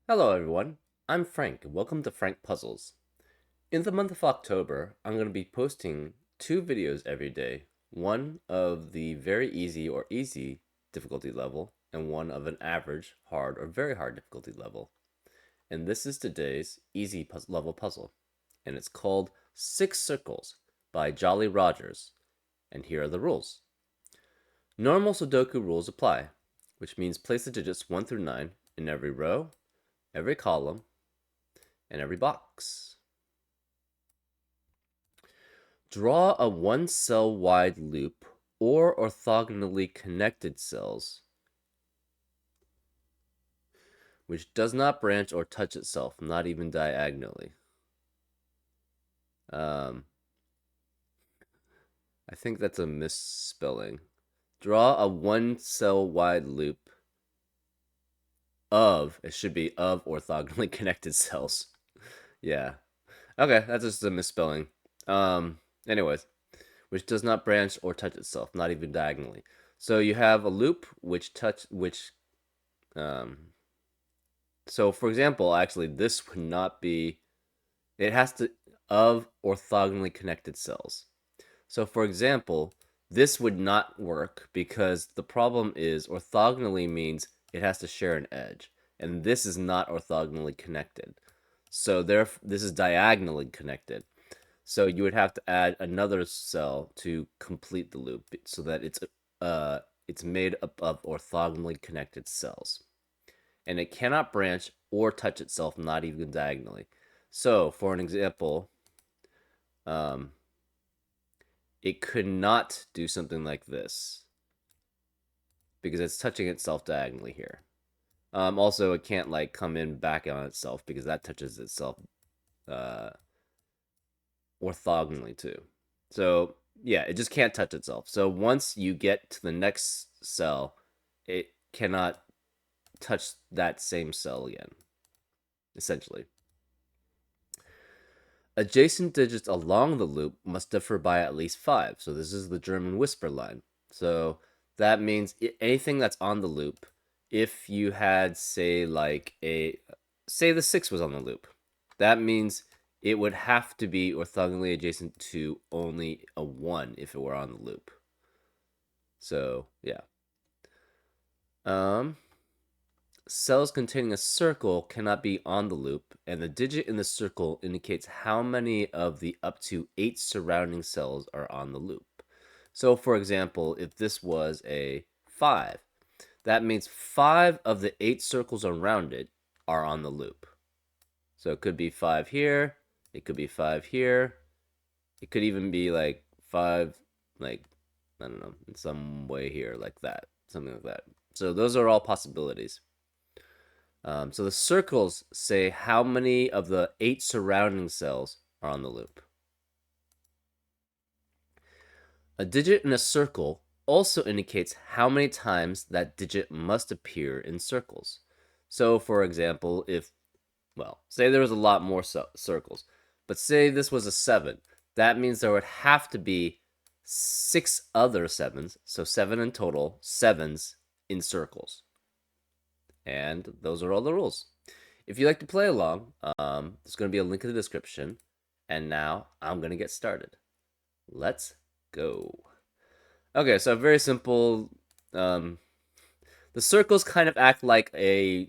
Hello everyone, I'm Frank and welcome to Frank Puzzles. In the month of October, I'm going to be posting two videos every day. One of the very easy or easy difficulty level and one of an average, hard, or very hard difficulty level. And this is today's easy level puzzle. And it's called Six Circles by Jolly Rogers. And here are the rules. Normal Sudoku rules apply, which means place the digits 1 through 9 in every row, every column, and every box. Draw a one cell wide loop or orthogonally connected cells which does not branch or touch itself, not even diagonally. I think that's a misspelling. Draw a one cell wide loop it should be of orthogonally connected cells. Yeah. Okay, that's just a misspelling. Anyways, which does not branch or touch itself, not even diagonally. So you have a loop um so for example, actually this would not be, it has to of orthogonally connected cells. So for example, this would not work because the problem is orthogonally means it has to share an edge, and this is not orthogonally connected. So this is diagonally connected. So you would have to add another cell to complete the loop so that it's made up of orthogonally connected cells. And it cannot branch or touch itself, not even diagonally. So, for an example, um, it could not do something like this because it's touching itself diagonally here. Also, it can't like come in back on itself because that touches itself uh, orthogonally too. So yeah, it just can't touch itself. So once you get to the next cell, it cannot touch that same cell again, essentially. Adjacent digits along the loop must differ by at least 5. So this is the German whisper line. So that means anything that's on the loop, if you had say the 6 was on the loop, that means it would have to be orthogonally adjacent to only a 1 if it were on the loop. So, yeah. Um Cells containing a circle cannot be on the loop, and the digit in the circle indicates how many of the up to 8 surrounding cells are on the loop. So, for example, if this was a 5, that means 5 of the 8 circles around it are on the loop. So it could be 5 here, it could be 5 here, it could even be like 5, like, I don't know, in some way here, like that, something like that. So those are all possibilities. So the circles say how many of the 8 surrounding cells are on the loop. A digit in a circle also indicates how many times that digit must appear in circles. So, for example, say there was a lot more circles, but say this was a 7, that means there would have to be 6 other 7s, so 7 in total, 7s in circles. And those are all the rules. If you'd like to play along, there's going to be a link in the description. And now I'm going to get started. Let's go. Okay, so very simple. Um, the circles kind of act like a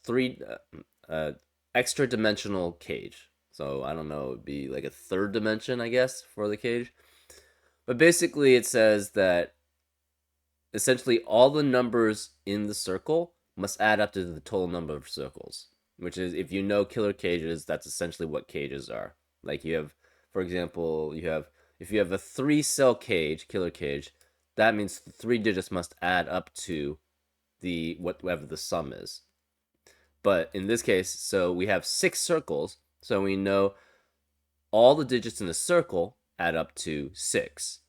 three extra dimensional cage. So I don't know, it'd be like a third dimension, I guess, for the cage. But basically, it says that essentially all the numbers in the circle must add up to the total number of circles, which is, if you know killer cages, that's essentially what cages are. Like you have, for example, if you have a 3 cell cage, killer cage, that means the 3 digits must add up to the whatever the sum is. But in this case, so we have 6 circles, so we know all the digits in the circle add up to 6.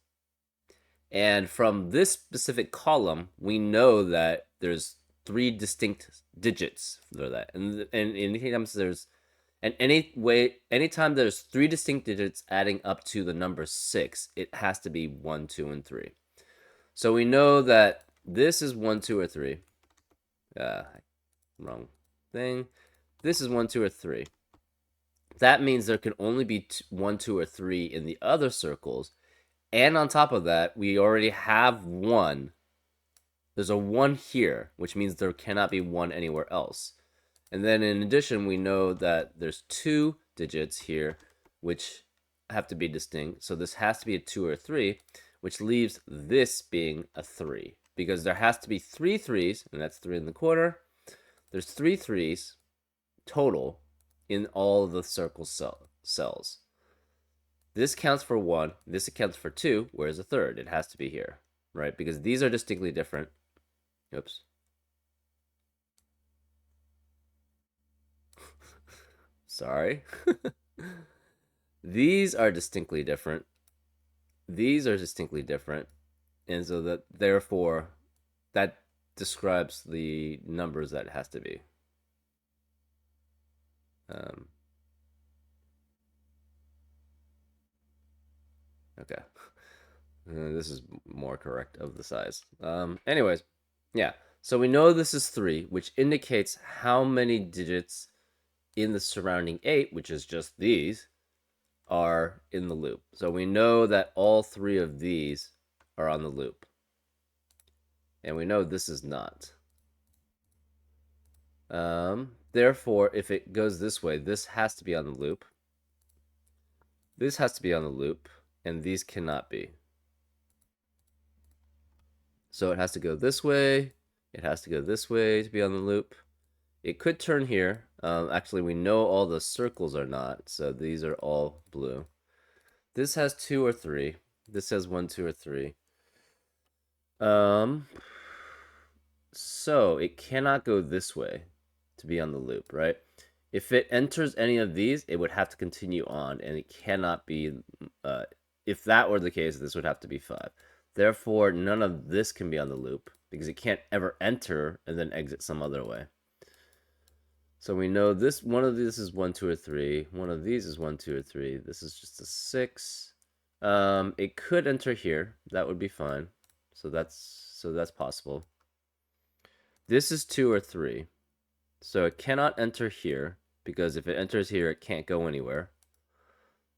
And from this specific column, we know that there's 3 distinct digits for that. And anytime anytime there's 3 distinct digits adding up to the number 6, it has to be 1, 2, and 3. So we know that this is 1, 2, or 3. Wrong. thing. This is 1, 2, or 3. That means there can only be 1, 2, or 3 in the other circles. And on top of that, we already have 1. There's a 1 here, which means there cannot be 1 anywhere else. And then in addition, we know that there's 2 digits here, which have to be distinct. So this has to be a 2 or a 3, which leaves this being a 3. Because there has to be 3 threes, and that's 3 in the corner. There's 3 threes total in all of the circle cells. This counts for 1, this accounts for 2, where's the third? It has to be here, right? Because these are distinctly different. Oops. Sorry. These are distinctly different. These are distinctly different. And so that therefore that describes the numbers that it has to be. Okay. This is more correct of the size. Anyways, yeah. So we know this is 3, which indicates how many digits in the surrounding 8, which is just these, are in the loop. So we know that all 3 of these are on the loop. And we know this is not. Therefore, if it goes this way, this has to be on the loop. This has to be on the loop, and these cannot be. So it has to go this way. It has to go this way to be on the loop. It could turn here. Actually, we know all the circles are not, so these are all blue. This has 2 or 3. This has 1, 2, or 3. So it cannot go this way to be on the loop, right? If it enters any of these, it would have to continue on, and it cannot be. If that were the case, this would have to be 5. Therefore, none of this can be on the loop because it can't ever enter and then exit some other way. So we know this one of these is 1, 2, or 3. One of these is 1, 2, or 3. This is just a 6. It could enter here. That would be fine. So that's possible. This is 2 or 3. So it cannot enter here because if it enters here, it can't go anywhere.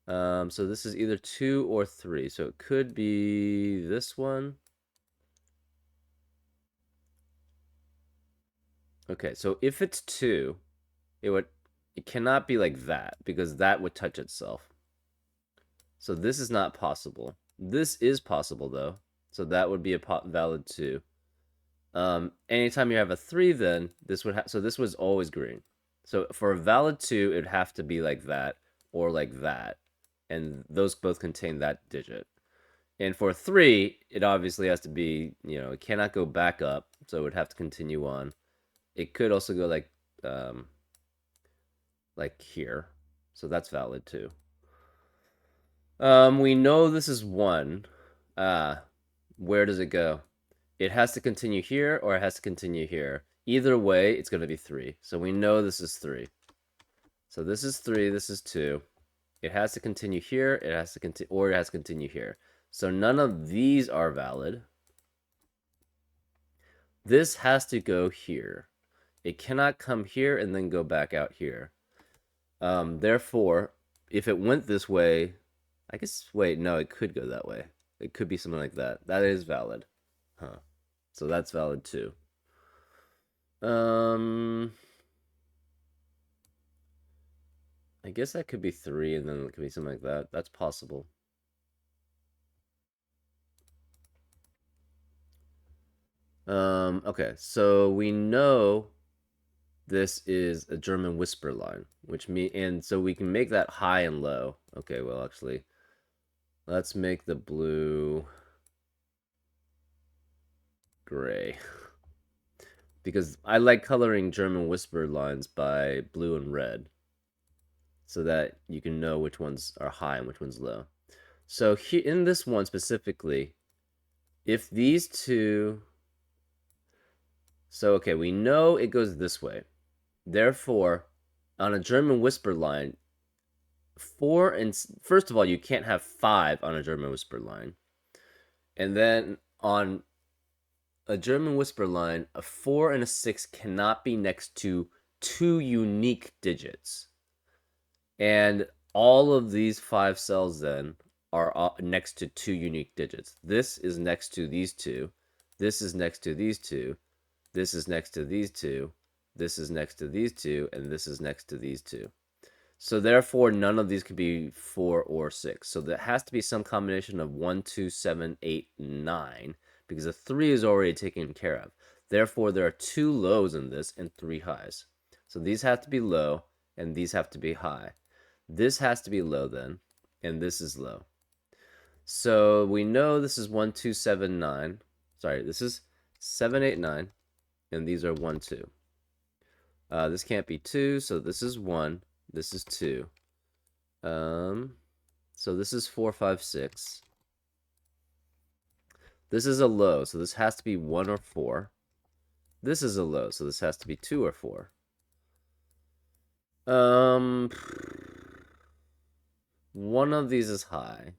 So this is either 2 or 3. So it could be this one. Okay, so if it's 2, it cannot be like that because that would touch itself. So this is not possible. This is possible though. So that would be a valid 2. Anytime you have a 3, then this would so this was always green. So for a valid 2, it would have to be like that or like that, and those both contain that digit. And for 3, it obviously has to be, it cannot go back up, so it would have to continue on. It could also go like here, so that's valid too. We know this is 1. Where does it go? It has to continue here or it has to continue here. Either way, it's going to be 3. So we know this is 3. So this is 3, this is 2. It has to continue here, it has to continue, or it has to continue here. So none of these are valid. This has to go here. It cannot come here and then go back out here. Therefore, if it went this way, I guess, wait, no, it could go that way. It could be something like that. That is valid. Huh. So that's valid too. I guess that could be 3 and then it could be something like that. That's possible. Okay, so we know this is a German whisper line, and so we can make that high and low. Okay, well, actually, let's make the blue gray. Because I like coloring German whisper lines by blue and red so that you can know which ones are high and which ones low. So here, in this one specifically, if these two... So, okay, we know it goes this way. Therefore, on a German whisper line, 4 and... First of all, you can't have 5 on a German whisper line. And then on a German whisper line, a 4 and a 6 cannot be next to 2 unique digits. And all of these 5 cells then are next to 2 unique digits. This is next to these two. This is next to these two. This is next to these two. This is next to these two. And this is next to these two. So therefore, none of these could be 4 or 6. So there has to be some combination of 1, 2, 7, 8, 9, because the 3 is already taken care of. Therefore, there are 2 lows in this and 3 highs. So these have to be low, and these have to be high. This has to be low then, and this is low. So we know this is 1, 2, 7, 9. Sorry, this is 7, 8, 9, and these are 1, 2. This can't be 2, so this is 1. This is 2. So this is 4, 5, 6. This is a low, so this has to be 1 or 4. This is a low, so this has to be 2 or 4. One of these is high.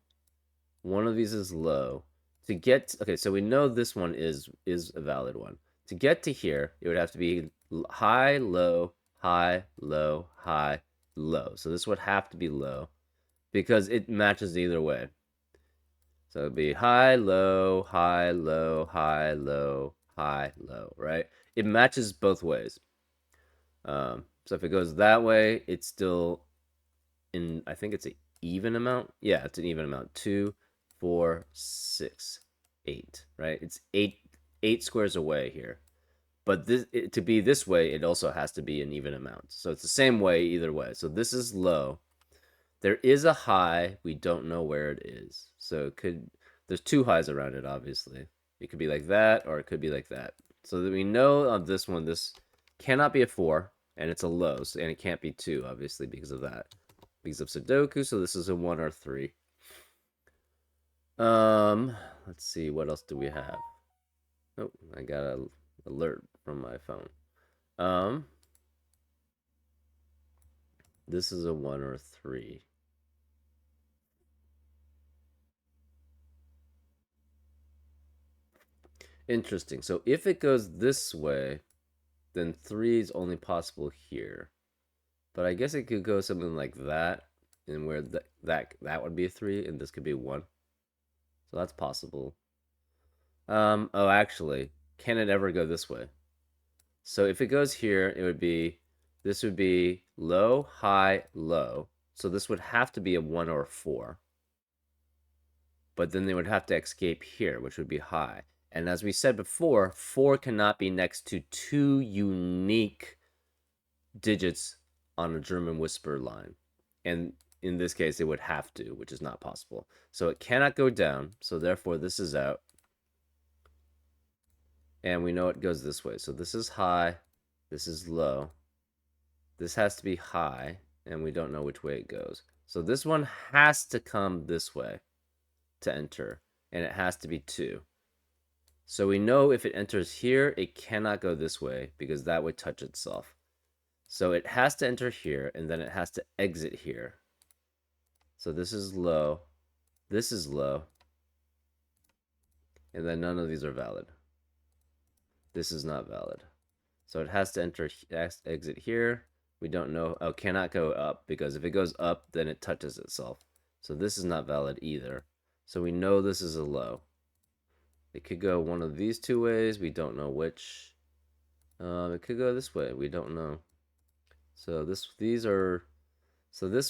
One of these is low. To get, okay, so we know this one is a valid one. To get to here, it would have to be high, low, high, low, high, low. So this would have to be low because it matches either way. So it'd be high, low, high, low, high, low, high, low, right? It matches both ways. So if it goes that way, it's still in, I think it's an even amount. Yeah, it's an even amount. 2, 4, 6, 8, right? It's eight squares away here. But to be this way, it also has to be an even amount. So it's the same way either way. So this is low. There is a high. We don't know where it is. So there's 2 highs around it, obviously. It could be like that, or it could be like that. So that we know on this one, this cannot be a 4, and it's a low, and it can't be 2, obviously, because of that. Because of Sudoku, so this is a 1 or 3. Let's see, what else do we have? Oh, I got an alert from my phone. This is a 1 or 3. Interesting. So if it goes this way, then 3 is only possible here. But I guess it could go something like that, and where that would be a 3, and this could be 1. So that's possible. Oh, actually, can it ever go this way? So if it goes here, this would be low, high, low. So this would have to be a 1 or a 4. But then they would have to escape here, which would be high. And as we said before, 4 cannot be next to 2 unique digits on a German whisper line. And in this case, it would have to, which is not possible. So it cannot go down. So therefore, this is out. And we know it goes this way. So this is high. This is low. This has to be high. And we don't know which way it goes. So this one has to come this way to enter. And it has to be 2. So we know if it enters here, it cannot go this way because that would touch itself. So it has to enter here, and then it has to exit here. So this is low. This is low. And then none of these are valid. This is not valid. So it has to exit here. We don't know. Oh, cannot go up because if it goes up, then it touches itself. So this is not valid either. So we know this is a low. It could go one of these 2 ways. We don't know which. It could go this way. We don't know. So this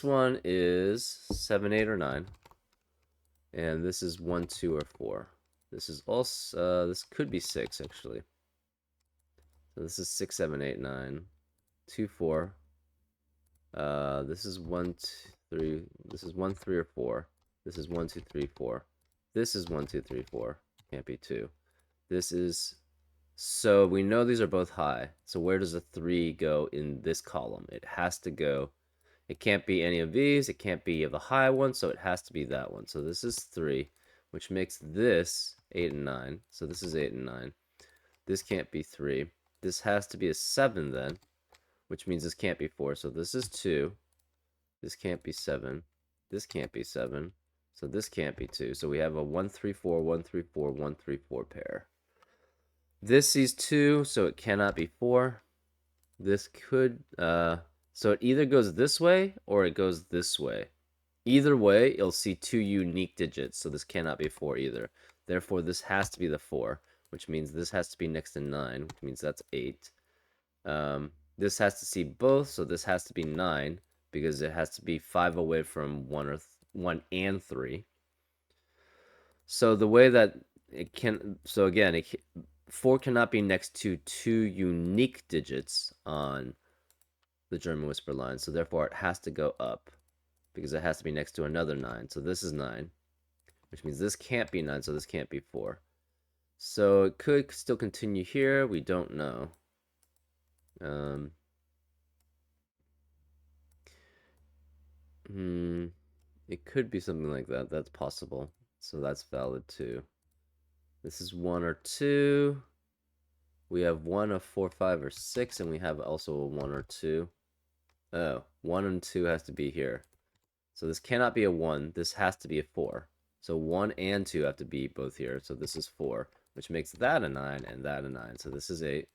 one is 7, 8, or 9. And this is 1, 2, or 4. This is also, this could be 6, actually. So this is 6, 7, 8, 9. 2, 4. This is 1, 2, 3. This is 1, 3, or 4. This is 1, 2, 3, 4. This is 1, 2, 3, 4. Can't be 2. This is, so we know these are both high. So where does the 3 go in this column? It has to go, it can't be any of these. It can't be the high one, so it has to be that one. So this is 3, which makes this 8 and 9. So this is 8 and 9. This can't be 3. This has to be a 7 then, which means this can't be 4. So this is 2. This can't be 7. This can't be 7. So this can't be 2. So we have a 1, 3, 4, 1, 3, 4, 1, 3, 4 pair. This sees 2, so it cannot be 4. This could, so it either goes this way or it goes this way. Either way, you'll see two unique digits, so this cannot be 4 either. Therefore, this has to be the 4, which means this has to be next to 9, which means that's 8. This has to see both, so this has to be 9, because it has to be 5 away from 1 or 1 and 3. So the way that it can, so again, 4 cannot be next to two unique digits on the German whisper line, so therefore it has to go up because it has to be next to another 9. So this is 9, which means this can't be 9, so this can't be 4. So it could still continue here. We don't know. Um, it could be something like that. That's possible. So that's valid too. This is 1 or 2. We have 1 of 4, 5, or 6, and we have also a 1 or 2. Oh, 1 and 2 has to be here. So this cannot be a 1. This has to be a 4. So 1 and 2 have to be both here. So this is 4, which makes that a 9 and that a 9. So this is 8.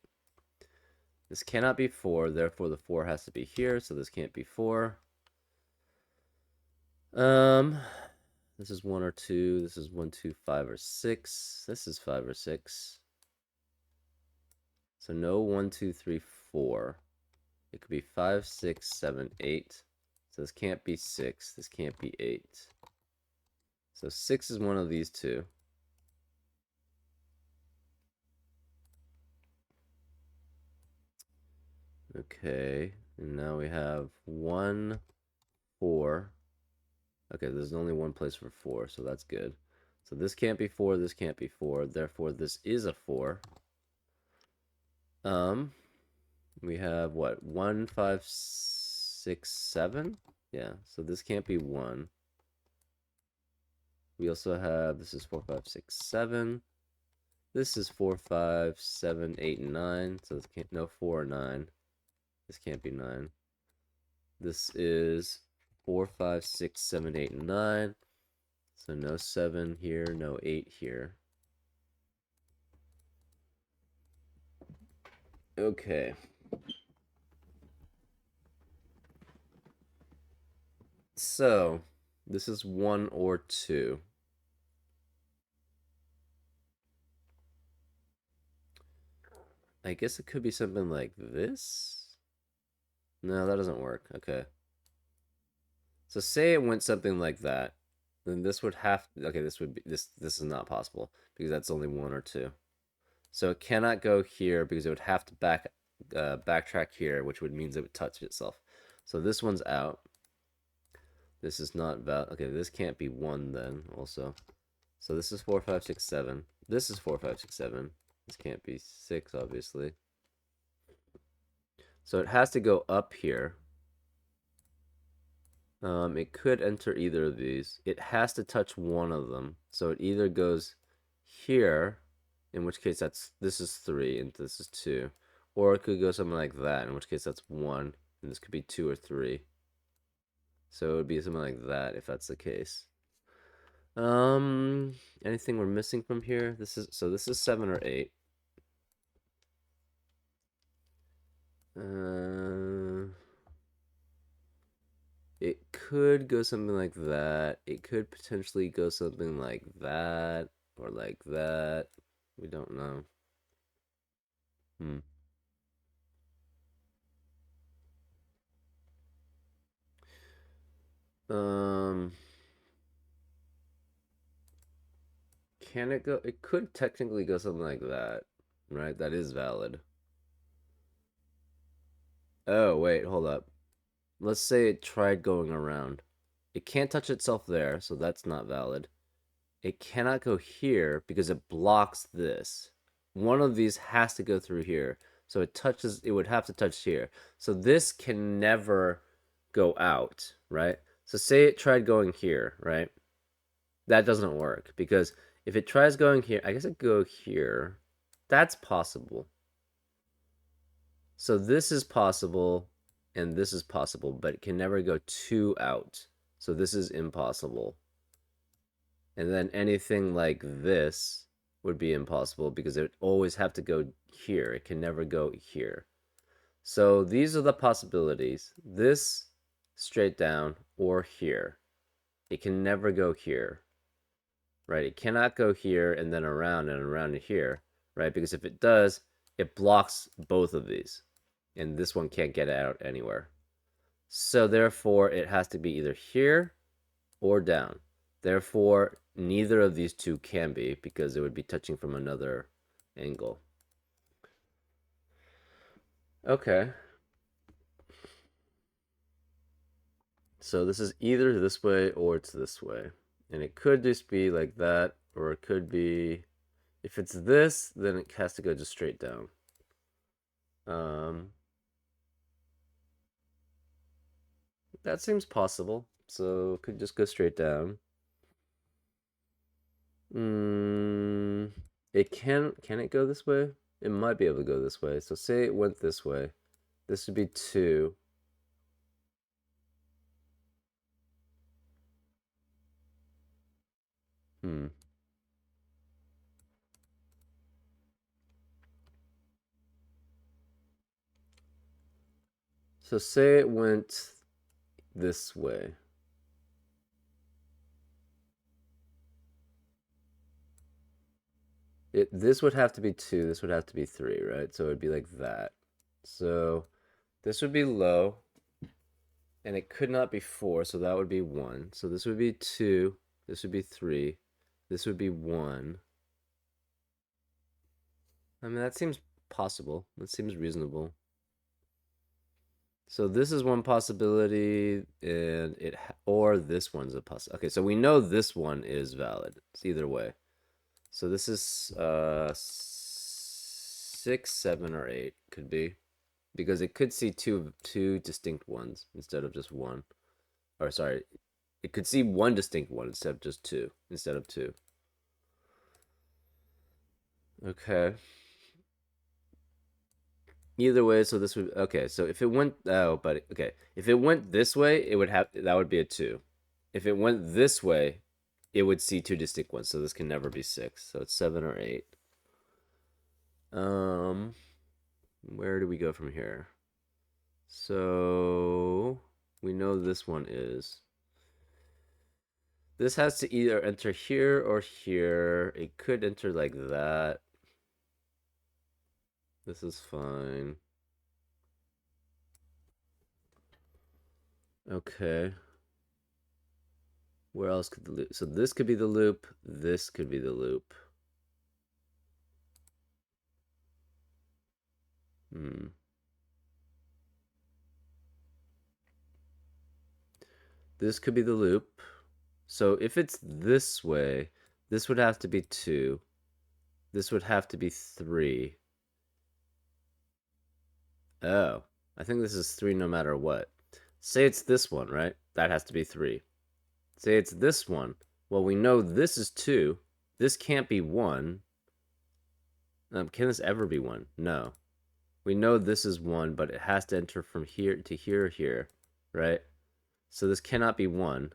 This cannot be 4. Therefore, the 4 has to be here. So this can't be 4. This is 1 or 2. This is 1, 2, 5, or 6. This is 5 or 6. So no 1, 2, 3, 4. It could be 5, 6, 7, 8. So this can't be 6. This can't be 8. So 6 is one of these two. Okay, and now we have 1, 4. Okay, there's only one place for 4, so that's good. So this can't be 4, this can't be 4, therefore this is a 4. We have what? 1, 5, 6, 7? Yeah, so this can't be 1. We also have, this is 4, 5, 6, 7. This is 4, 5, 7, 8, and 9. So this can't, no 4 or 9. This can't be 9. This is 4, 5, 6, 7, 8, and 9. So no 7 here, no 8 here. Okay. So, this is 1 or 2. I guess it could be something like this? No, that doesn't work. Okay. So say it went something like that. Then this would have, okay, this would be, this is not possible because that's only 1 or 2. So it cannot go here because it would have to backtrack here, which would means it would touch itself. So this one's out. This is not valid. Okay, this can't be 1 then also. So this is 4, 5, 6, 7. This is 4, 5, 6, 7. This can't be 6, obviously. So it has to go up here. It could enter either of these. It has to touch one of them. So it either goes here, in which case this is 3 and this is 2. Or it could go something like that, in which case that's 1, and this could be 2 or 3. So it would be something like that if that's the case. Anything we're missing from here? This is 7 or 8. It could go something like that. It could potentially go something like that or like that. We don't know. Hmm. Um, can it go? It could technically go something like that, right? That is valid. Oh, wait, hold up. Let's say it tried going around. It can't touch itself there, so that's not valid. It cannot go here because it blocks this. One of these has to go through here. So it would have to touch here. So this can never go out, right? So say it tried going here, right? That doesn't work because if it tries going here, I guess it go here. That's possible. So this is possible and this is possible, but it can never go two out. So this is impossible. And then anything like this would be impossible because it would always have to go here. It can never go here. So these are the possibilities. This straight down or here. It can never go here, right? It cannot go here and around to here, right? Because if it does, it blocks both of these. And this one can't get out anywhere. So therefore, it has to be either here or down. Therefore, neither of these two can be because it would be touching from another angle. Okay. So this is either this way or it's this way. And it could just be like that, or it could be, if it's this, then it has to go just straight down. Um, that seems possible. So it could just go straight down. Mm, can it go this way? It might be able to go this way. So say it went this way. This would be 2. Hmm. So say it went this way. This would have to be 2, this would have to be 3, right? So it would be like that. So this would be low, and it could not be 4, so that would be 1. So this would be 2, this would be 3, this would be 1. I mean, that seems possible. That seems reasonable. So this is one possibility, and or this one's a possibility. Okay, so we know this one is valid. It's either way. So this is 6, 7, or 8 could be, because it could see two distinct ones instead of just one. Or sorry, it could see one distinct one instead of just two. Instead of two. Okay. Either way, so this would okay. So if it went but okay, if it went this way, it would have that would be a 2. If it went this way, it would see two distinct ones. So this can never be 6. So it's 7 or 8. Um, where do we go from here? So we know this one is. This has to either enter here or here. It could enter like that. This is fine. Okay. Where else could the loop? So this could be the loop. This could be the loop. Hmm. This could be the loop. So if it's this way, this would have to be 2. This would have to be 3. Oh, I think this is 3 no matter what. Say it's this one, right? That has to be 3. Say it's this one. Well, we know this is 2. This can't be 1. Can this ever be 1? No. We know this is 1, but it has to enter from here to here or here, right? So this cannot be 1.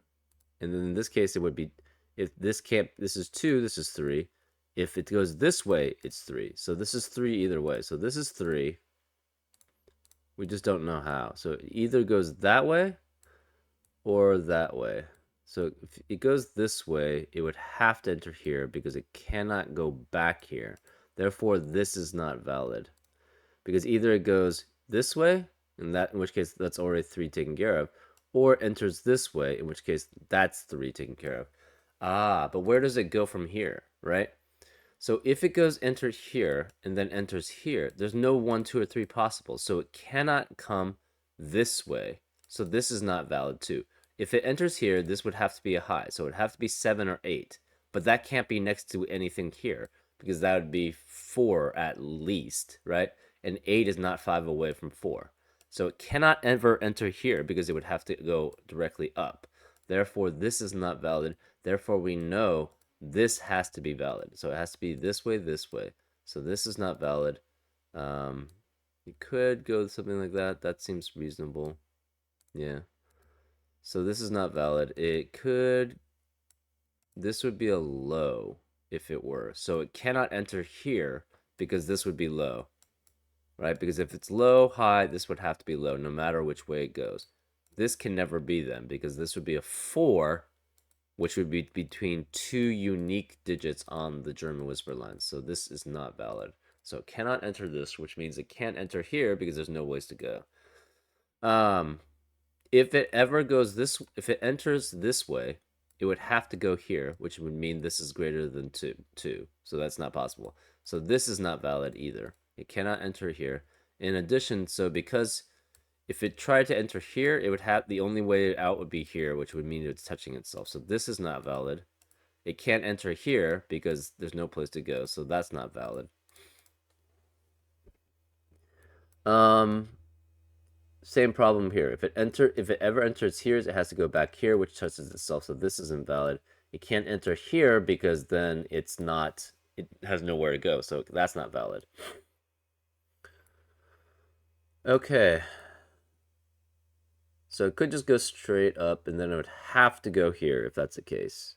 And then in this case, it would be, if this can't, this is 2, this is 3. If it goes this way, it's 3. So this is 3 either way. So this is 3. We just don't know how. So it either goes that way or that way. So if it goes this way, it would have to enter here because it cannot go back here. Therefore, this is not valid. Because either it goes this way, in which case that's already 3 taken care of, or enters this way, in which case that's 3 taken care of. Ah, but where does it go from here, right? So if it goes enter here and then enters here, there's no 1, 2, or 3 possible. So it cannot come this way. So this is not valid too. If it enters here, this would have to be a high. So it would have to be 7 or 8. But that can't be next to anything here because that would be 4 at least, right? And 8 is not 5 away from 4. So it cannot ever enter here because it would have to go directly up. Therefore, this is not valid. Therefore, we know this has to be valid. So it has to be this way, this way. So this is not valid. You could go something like that. That seems reasonable. Yeah. So this is not valid. It could, this would be a low if it were. So it cannot enter here because this would be low. right? Because if it's low, high, this would have to be low no matter which way it goes. This can never be then because this would be a 4, which would be between two unique digits on the German whisper line. So this is not valid. So it cannot enter this, which means it can't enter here because there's no ways to go. Um, if it ever goes this, if it enters this way, it would have to go here, which would mean this is greater than 2. So that's not possible. So this is not valid either. It cannot enter here. In addition, so because if it tried to enter here, it would have the only way out would be here, which would mean it's touching itself. So this is not valid. It can't enter here because there's no place to go, so that's not valid. Um, Same problem here. If it ever enters here, it has to go back here, which touches itself. So this is invalid. It can't enter here because then it's not. It has nowhere to go. So that's not valid. Okay. So it could just go straight up, and then it would have to go here if that's the case.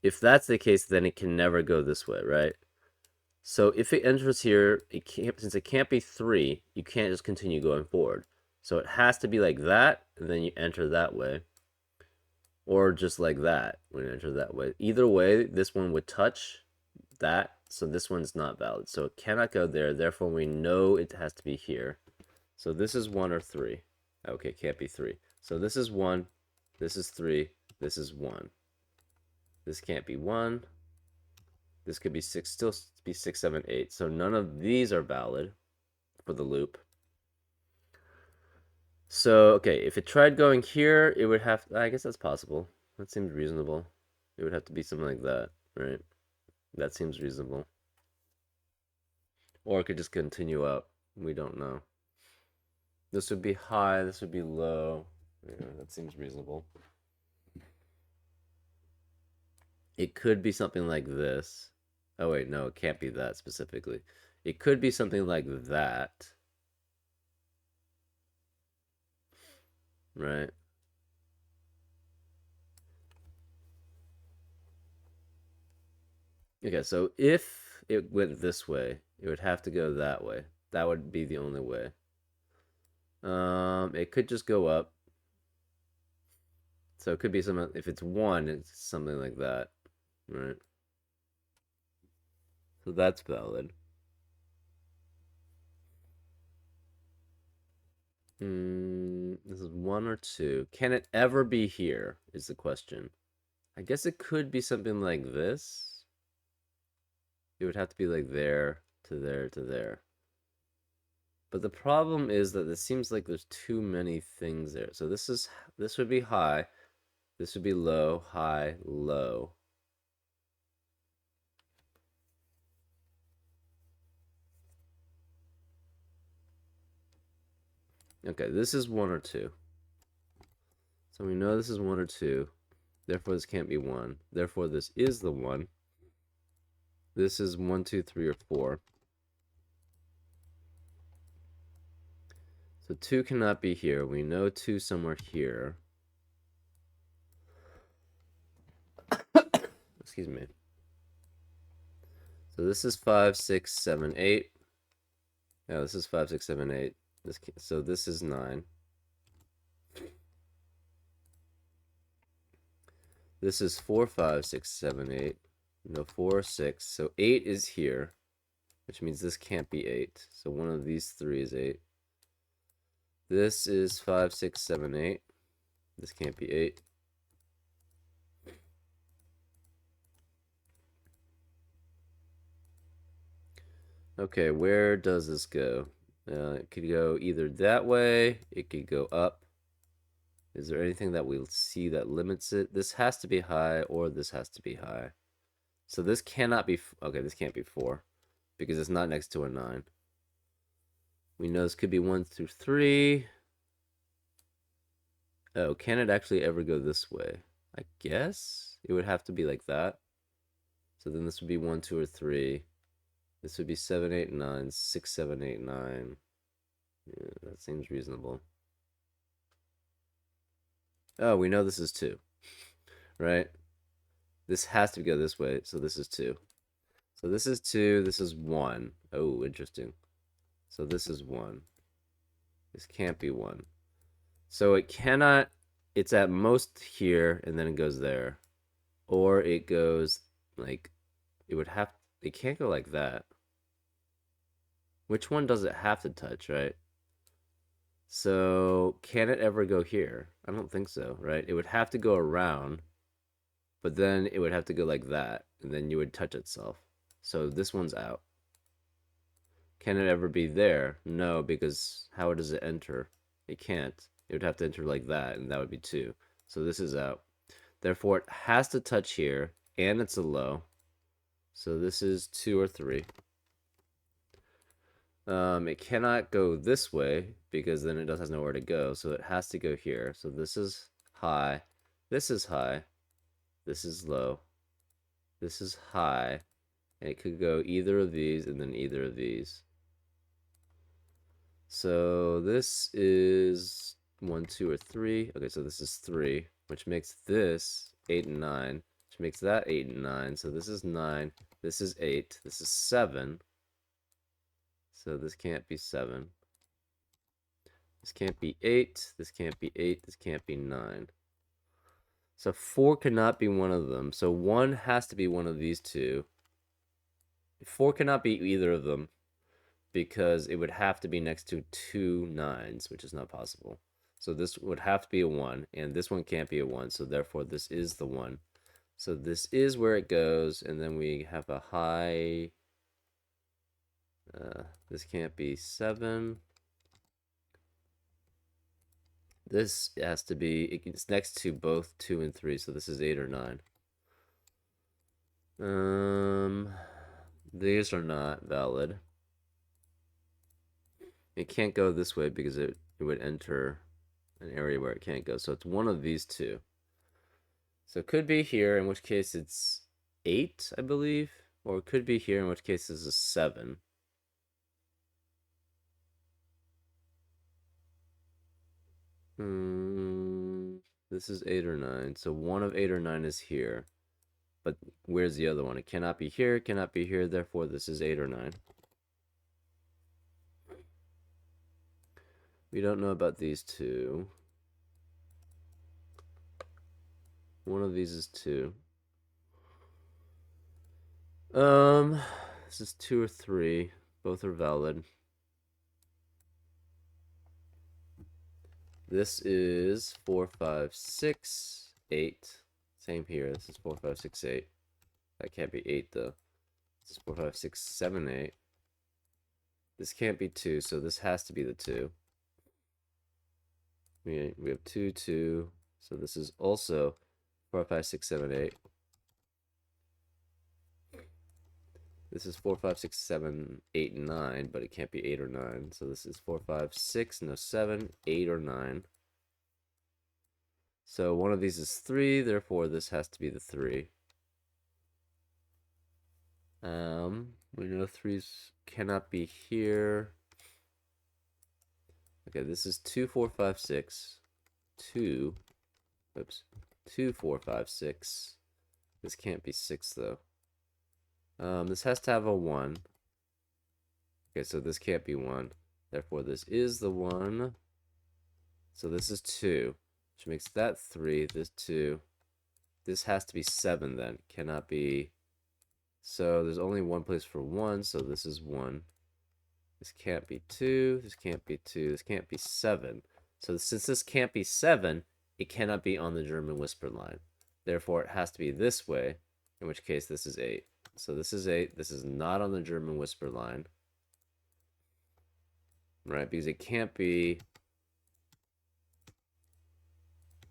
If that's the case, then it can never go this way, right? So if it enters here, it can't, since it can't be 3, you can't just continue going forward. So it has to be like that, and then you enter that way. Or just like that, when you enter that way. Either way, this one would touch that, so this one's not valid. So it cannot go there, therefore we know it has to be here. So this is 1 or 3. Okay, can't be 3. So this is 1, this is 3, this is 1. This can't be 1. This could be 6, still be 6, 7, 8. So none of these are valid for the loop. So, okay, if it tried going here, it would have, I guess that's possible. That seems reasonable. It would have to be something like that, right? That seems reasonable. Or it could just continue up. We don't know. This would be high, this would be low. Yeah, that seems reasonable. It could be something like this. Oh, wait, no, it can't be that specifically. It could be something like that. Right? Okay, so if it went this way, it would have to go that way. That would be the only way. It could just go up. So it could be something, if it's 1, it's something like that. Right? So that's valid. This is 1 or 2. Can it ever be here, is the question. I guess it could be something like this. It would have to be like there to there to there. But the problem is that it seems like there's too many things there. So this would be high. This would be low, high, low. Okay, this is 1 or 2. So we know this is 1 or 2. Therefore, this can't be 1. Therefore, this is the 1. This is 1, 2, 3, or 4. So 2 cannot be here. We know 2 somewhere here. Excuse me. So this is 5, 6, 7, 8. Yeah, this is 5, 6, 7, 8. So this is 9. This is 4, 5, 6, 7, 8. No, 4, 6. So 8 is here, which means this can't be 8. So one of these 3 is 8. This is 5, 6, 7, 8. This can't be 8. Okay, where does this go? It could go either that way, it could go up. Is there anything that we'll see that limits it? This has to be high, or this has to be high. So this cannot be, okay, this can't be 4, because it's not next to a 9. We know this could be 1 through 3. Oh, can it actually ever go this way? I guess it would have to be like that. So then this would be 1, 2, or 3. This would be 7, 8, 9, 6, 7, 8, 9. Yeah, that seems reasonable. Oh, we know this is 2, right? This has to go this way, so this is 2. So this is 2, this is 1. Oh, interesting. So this is 1. This can't be 1. So it cannot, it's at most here and then it goes there. Or it goes like, it would have, it can't go like that. Which one does it have to touch, right? So can it ever go here? I don't think so, right? It would have to go around, but then it would have to go like that, and then you would touch itself. So this one's out. Can it ever be there? No, because how does it enter? It can't. It would have to enter like that, and that would be 2. So this is out. Therefore, it has to touch here, and it's a low. So this is 2 or 3. It cannot go this way because then it has nowhere to go. So it has to go here. So this is high. This is high. This is low. This is high. And it could go either of these and then either of these. So this is 1, 2, or 3. Okay, so this is 3, which makes this 8 and 9, which makes that 8 and 9. So this is 9. This is 8. This is 7. So this can't be 7. This can't be 8. This can't be 8. This can't be 9. So 4 cannot be one of them. So 1 has to be one of these two. 4 cannot be either of them because it would have to be next to 2 9s, which is not possible. So this would have to be a 1, and this one can't be a 1, so therefore this is the 1. So this is where it goes, and then we have a high... this can't be 7. This has to be... It's next to both 2 and 3, so this is 8 or 9. These are not valid. It can't go this way because it would enter an area where it can't go. So it's one of these two. So it could be here, in which case it's 8, I believe. Or it could be here, in which case this is 7. This is 8 or 9. So one of 8 or 9 is here. But where's the other one? It cannot be here, cannot be here. Therefore, this is 8 or 9. We don't know about these two. One of these is 2. This is 2 or 3. Both are valid. This is 4, 5, 6, 8. Same here. This is 4, 5, 6, 8. That can't be 8 though. This is 4, 5, 6, 7, 8. This can't be 2, so this has to be the 2. We have 2, 2. So this is also 4, 5, 6, 7, 8. This is 4, 5, 6, 7, 8, 9, but it can't be 8 or 9. So this is 4, 5, 6, no 7, 8, or 9. So one of these is 3, therefore this has to be the 3. We know 3's cannot be here. Okay, this is 2, 4, 5, 6. 2. Oops. 2, 4, 5, 6. This can't be 6 though. This has to have a 1. Okay, so this can't be 1. Therefore, this is the 1. So this is 2, which makes that 3. This 2. This has to be 7 then. Cannot be... So there's only one place for 1, so this is 1. This can't be 2. This can't be 2. This can't be 7. So since this can't be 7, it cannot be on the German whisper line. Therefore, it has to be this way, in which case this is 8. So this is 8. This is not on the German whisper line. Right? Because it can't be...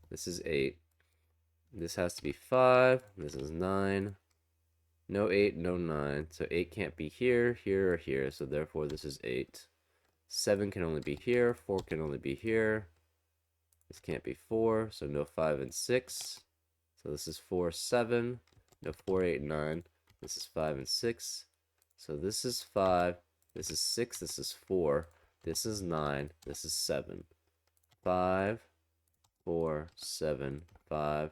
This is 8. This has to be 5. This is 9. No 8, no 9. So 8 can't be here, here, or here. So therefore this is 8. 7 can only be here. 4 can only be here. This can't be 4. So no 5 and 6. So this is 4, 7. No 4, 8, 9. This is 5 and 6. So this is 5. This is 6. This is 4. This is 9. This is 7. 5, 4, 7, 5,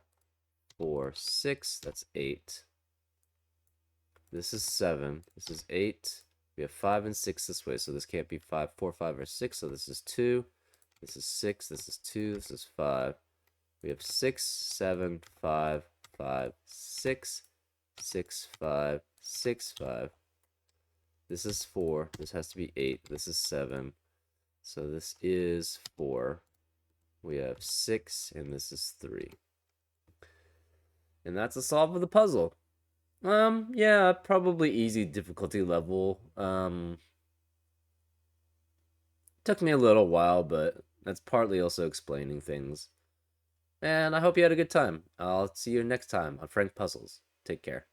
4, 6. That's 8. This is 7. This is 8. We We have 5 and 6 this way, so this can't be 5, 4, 5, or 6, so this is 2. This is 6, this is 2, this is 5. We have 6, 7, 5, 5, 6, 6, 5, 6, 5. This is 4. This has to be 8. This is 7. So this is 4. We have 6, and this is 3. And that's the solve of the puzzle. Yeah, probably easy difficulty level. Took me a little while, but that's partly also explaining things. And I hope you had a good time. I'll see you next time on Frank Puzzles. Take care.